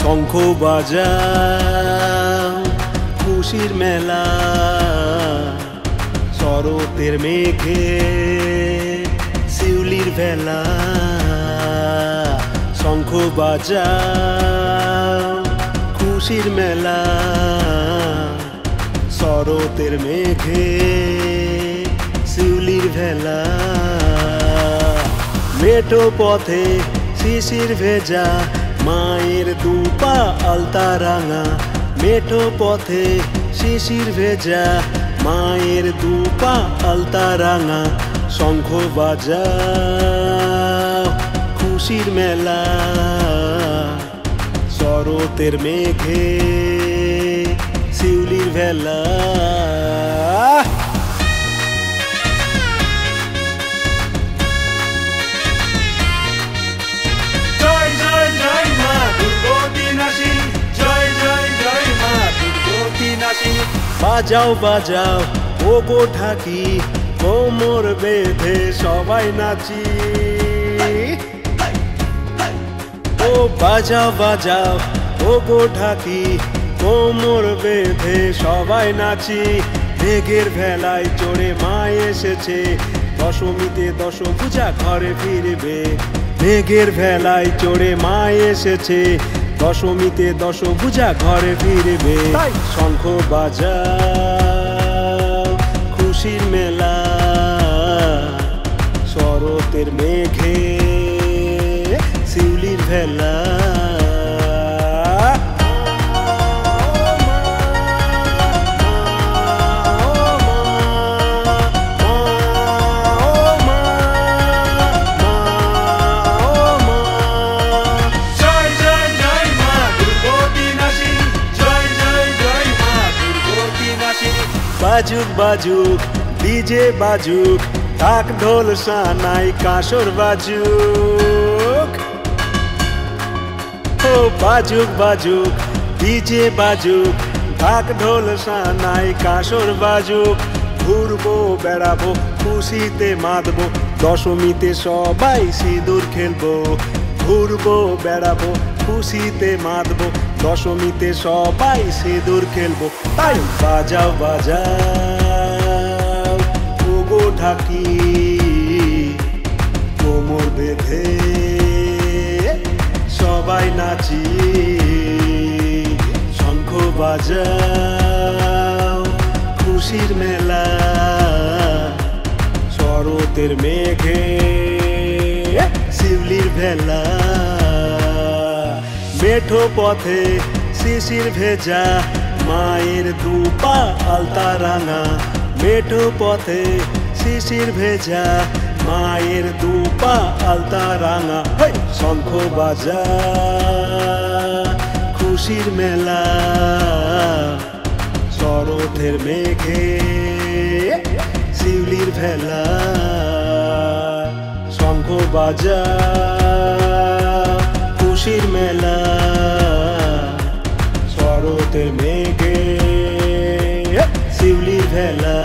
শঙ্খ বাজাও খুশির মেলা শরতের মেঘে শিউলির ভেলা শঙ্খ বাজাও খুশির মেলা শরতের মেঘে শিউলির ভেলা মেঠো পথে শিশির ভেজা মায়ের দুপা আলতা রাঙা মেঠো পথে শিশির ভেজা মায়ের দুপা আলতা রাঙা শঙ্খ বাজাও খুশির মেলা শরতের মেঘে শিউলির ভেলা বাজাও বাজাও ও গো ঢাকি কোমর বেঁধে সবাই নাচি ও বাজাও বাজাও ও গো ঢাকি কোমর বেঁধে সবাই নাচি মেঘের ভেলায় চড়ে মা এসেছে দশমীতে দশভুজা ঘরে ফিরবে মেঘের ভেলায় চড়ে মা এসেছে দশমীতে দশভুজা ঘরে ফিরবে শঙ্খ বাজাও খুশির মেলা শরতের মেঘে শিউলির ভেলা বাজুক বাজুক ডিজে বাজুক ঢাক ঢোল সানাই কাঁসর বাজুক ও বাজুক বাজুক ডিজে বাজুক ঢাক ঢোল সানাই কাঁসর বাজুক ঘুরবো বেড়াবো খুশিতে মাতবো দশমীতে সবাই সিঁদুর খেলবো ঘুরবো বেড়াবো খুশিতে মাতবো দশমীতে সবাই সিঁদুর খেলবো তাই বাজাও বাজাও ও গো ঢাকি কোমর বেঁধে সবাই নাচি শঙ্খ বাজাও খুশির মেলা শরতের মেঘে শিউলির ভেলা মেঠো পথে শিশির ভেজা মায়ের দুপা আলতা রাঙা মেঠো পথে শিশির ভেজা মায়ের দুপা আলতা রাঙা শঙ্খ বাজা খুশির মেলা শরতের মেঘে শিউলির ভেলা শঙ্খ বাজা খুশির মেলা শরতের মেঘে শিউলির ভেলা।